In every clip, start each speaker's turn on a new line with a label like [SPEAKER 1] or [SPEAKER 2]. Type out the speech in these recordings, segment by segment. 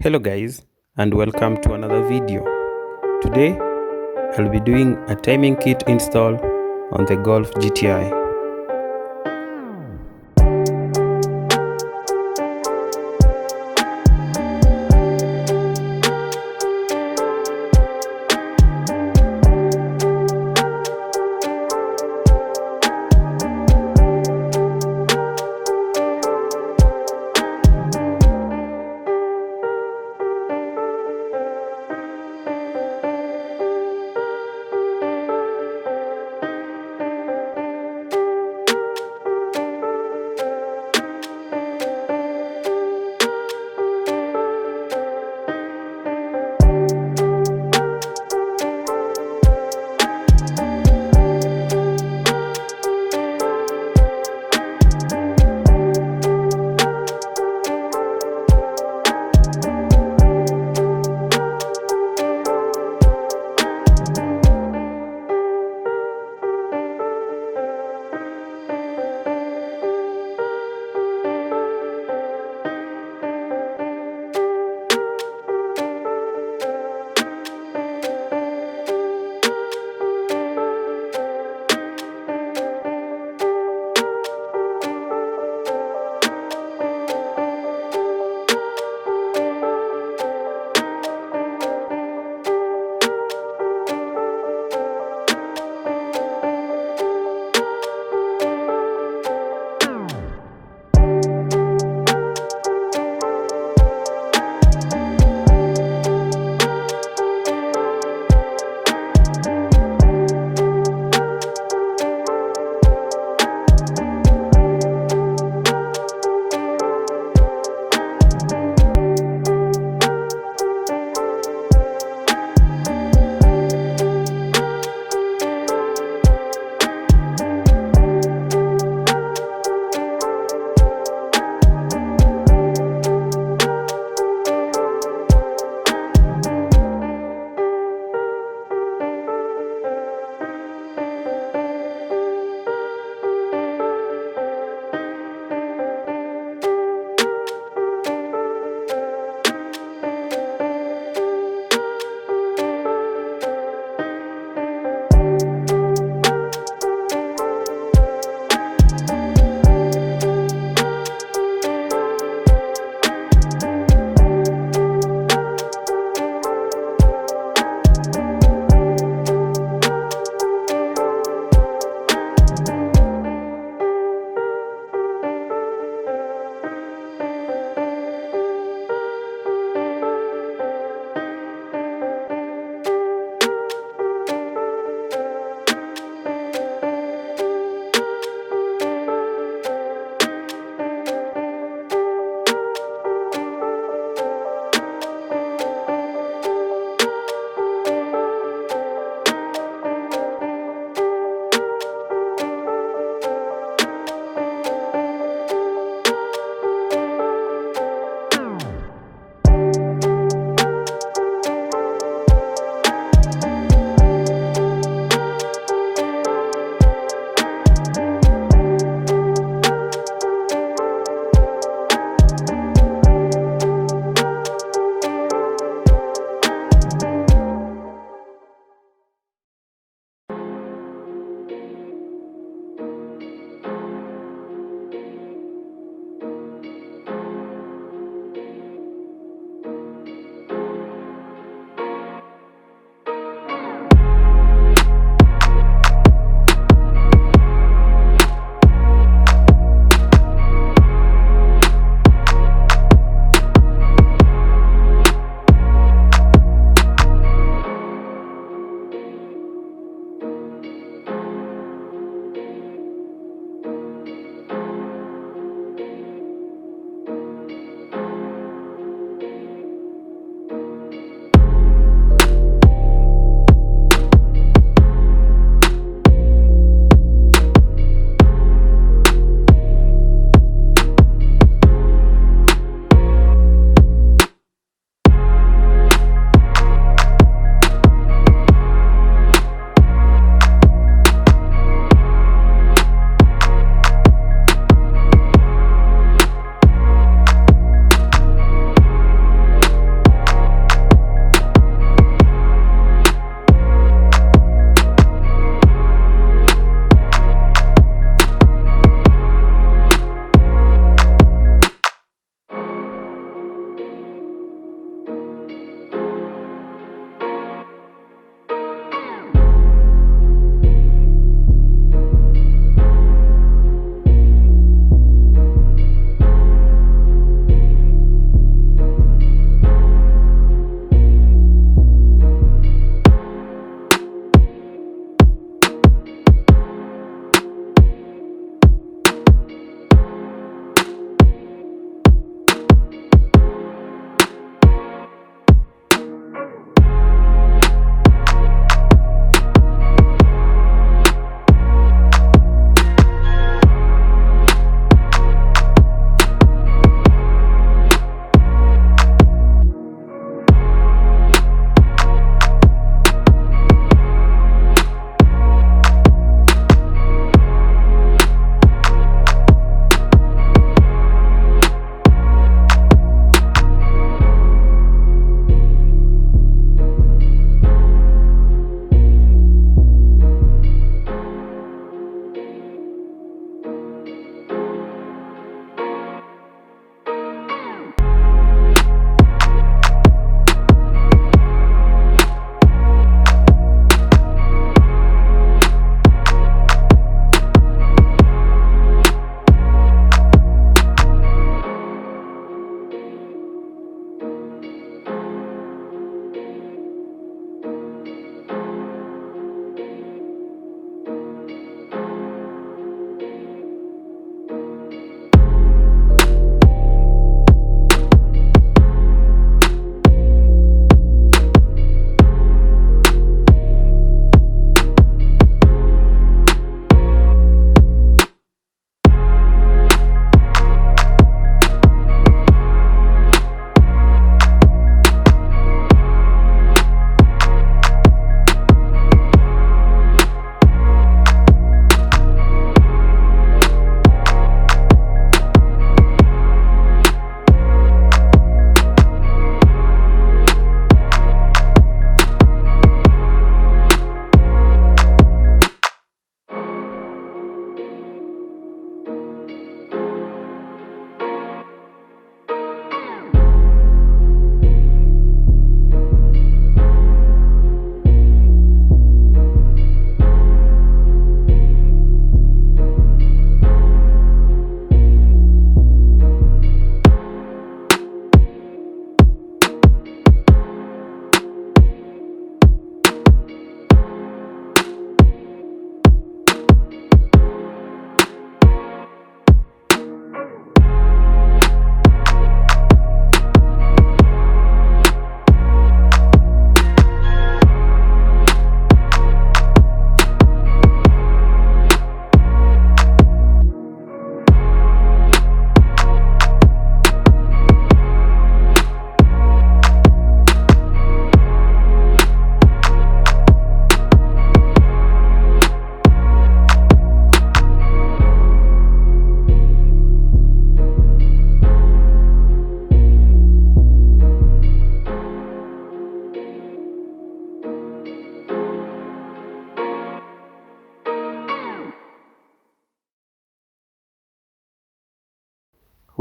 [SPEAKER 1] Hello guys, and welcome to another video. Today I'll be doing a timing kit install on the Golf GTI.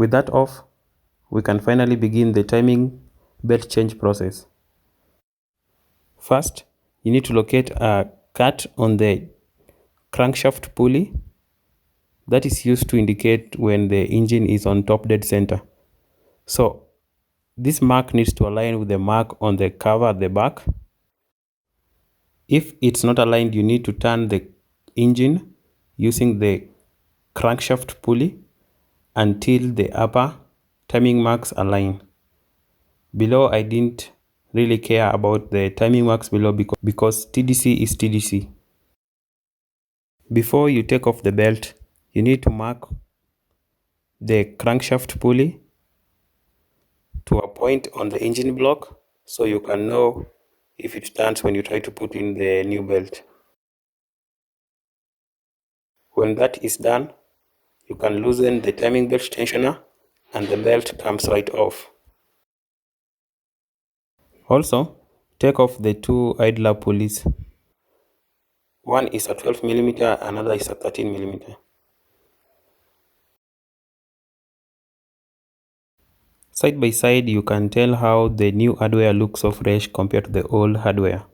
[SPEAKER 1] With that off, we can finally begin the timing belt change process. First, you need to locate a cut on the crankshaft pulley that is used to indicate when the engine is on top dead center. So this mark needs to align with the mark on the cover at the back. If it's not aligned, you need to turn the engine using the crankshaft pulley until the upper timing marks align. Below, I didn't really care about the timing marks below because TDC is TDC. Before you take off the belt, you need to mark the crankshaft pulley to a point on the engine block so you can know if it turns when you try to put in the new belt. When that is done, you can loosen the timing belt tensioner and the belt comes right off. Also, take off the two idler pulleys. One is a 12mm, another is a 13mm. Side by side, you can tell how the new hardware looks so fresh compared to the old hardware.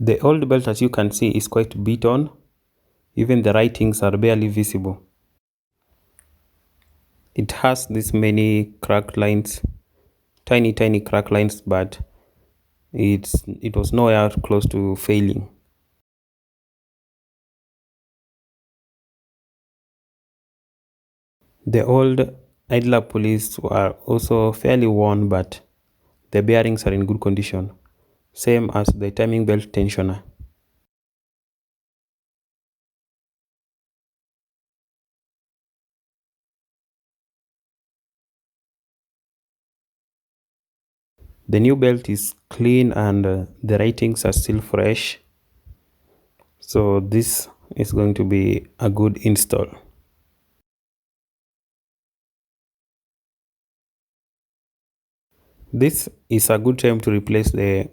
[SPEAKER 1] The old belt, as you can see, is quite beat on. Even the writings are barely visible. It has this many crack lines, tiny crack lines, but it was nowhere close to failing. The old idler pulleys were also fairly worn, but the bearings are in good condition, same as the timing belt tensioner. The new belt is clean and the writings are still fresh. So this is going to be a good install. This is a good time to replace the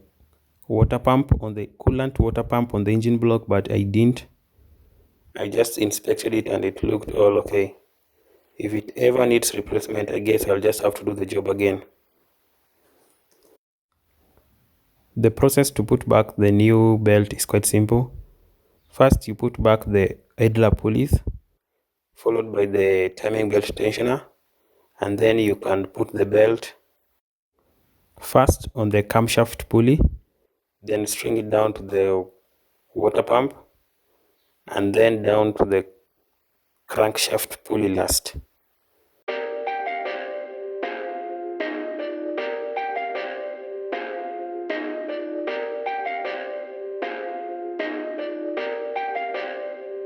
[SPEAKER 1] water pump on the coolant water pump on the engine block, but I didn't. I just inspected it and it looked all okay. If it ever needs replacement, I guess I'll just have to do the job again. The process to put back the new belt is quite simple. First, you put back the idler pulleys, followed by the timing belt tensioner, and then you can put the belt first on the camshaft pulley, then string it down to the water pump, and then down to the crankshaft pulley last.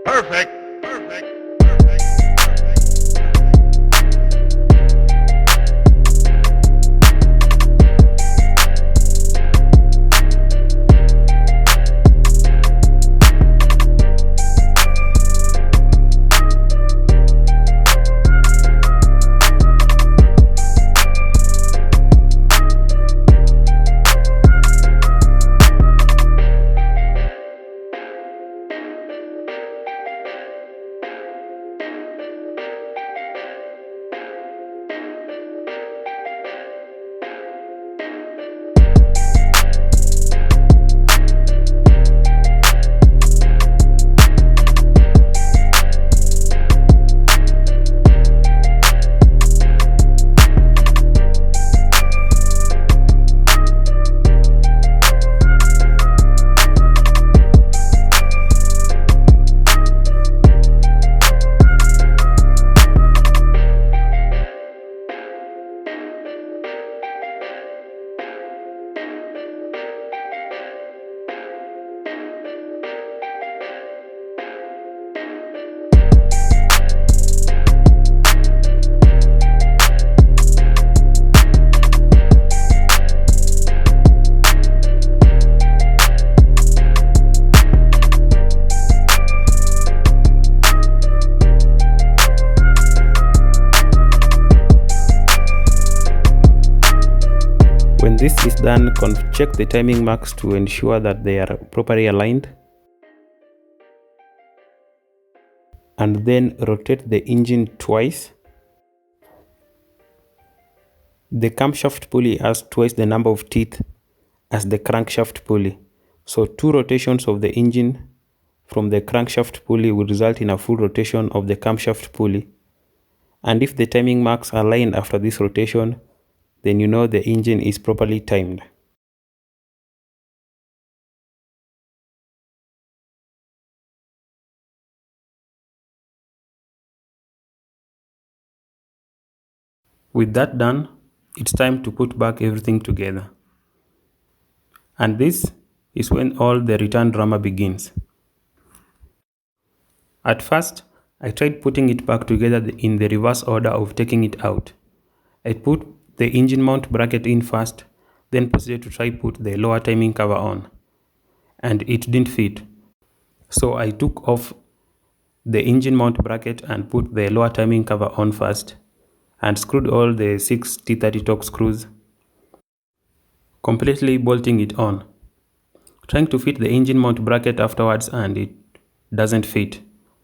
[SPEAKER 2] Perfect.
[SPEAKER 1] When this is done, check the timing marks to ensure that they are properly aligned. and then rotate the engine twice. The camshaft pulley has twice the number of teeth as the crankshaft pulley. So 2 rotations of the engine from the crankshaft pulley will result in a full rotation of the camshaft pulley. And if the timing marks are aligned after this rotation, then you know the engine is properly timed. With that done, it's time to put back everything together. And this is when all the return drama begins. At first, I tried putting it back together in the reverse order of taking it out. I put the engine mount bracket in first, then proceeded to try put the lower timing cover on. And it didn't fit. So I took off the engine mount bracket and put the lower timing cover on first, and screwed all the 6 T30 torque screws, completely bolting it on. Trying to fit the engine mount bracket afterwards, and it doesn't fit.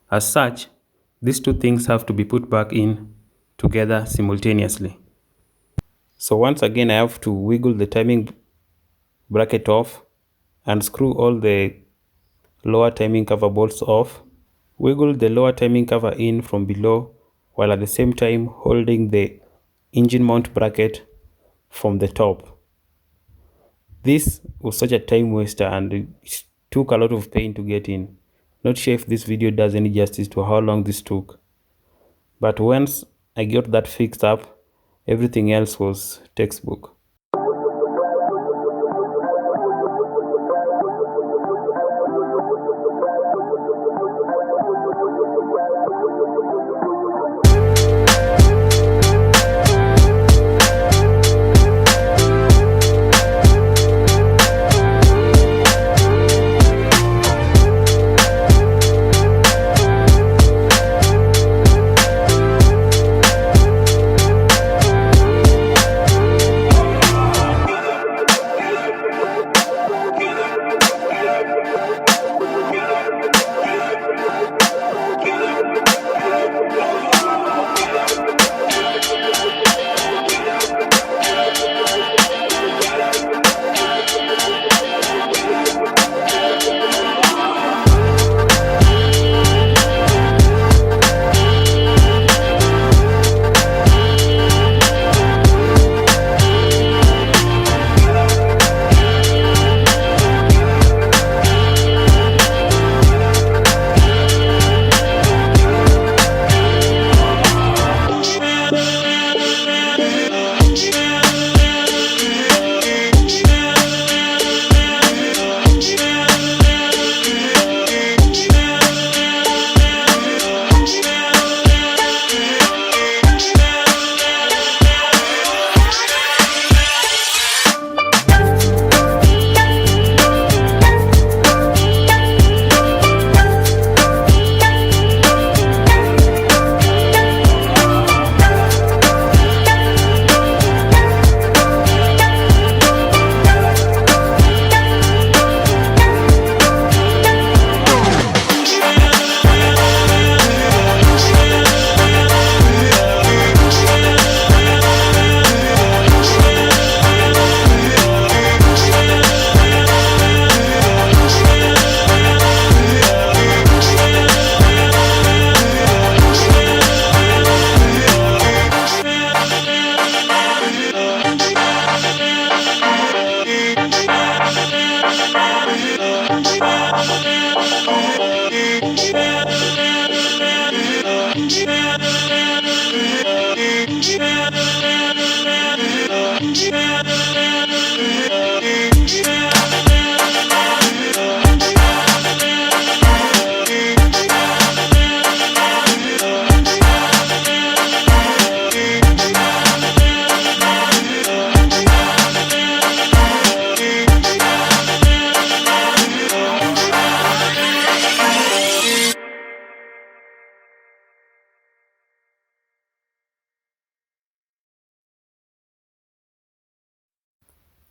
[SPEAKER 1] As such, these two things have to be put back in together simultaneously. So once again I have to wiggle the timing bracket off and screw all the lower timing cover bolts off. Wiggle the lower timing cover in from below while at the same time holding the engine mount bracket from the top. This was such a time waster and it took a lot of pain to get in. Not sure if this video does any justice to how long this took. But once I got that fixed up, everything else was textbook.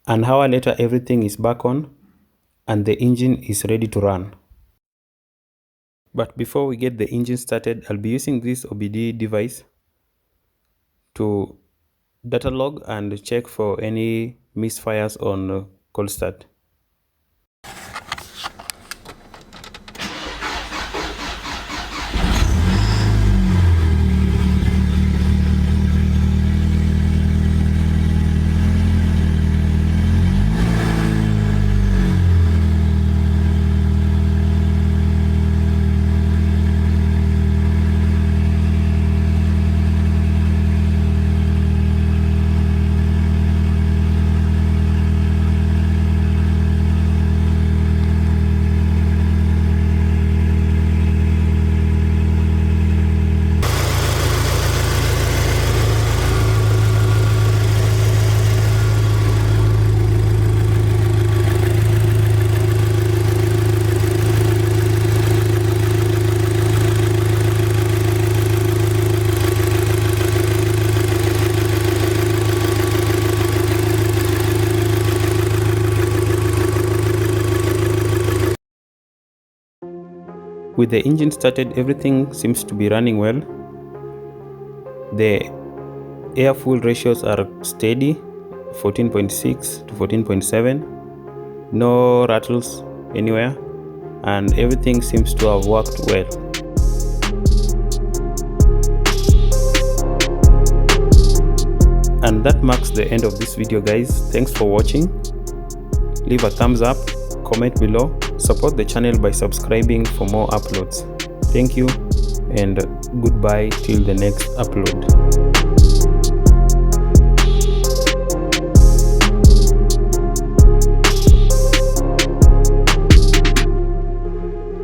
[SPEAKER 1] An hour later, everything is back on and the engine is ready to run. But before we get the engine started, I'll be using this OBD device to data log and check for any misfires on cold start. With the engine started, everything seems to be running well. The air fuel ratios are steady, 14.6 to 14.7, no rattles anywhere, and everything seems to have worked well. And that marks the end of this video, guys. Thanks for watching. Leave a thumbs up, comment below, support the channel by subscribing for more uploads. Thank you and goodbye till the next upload.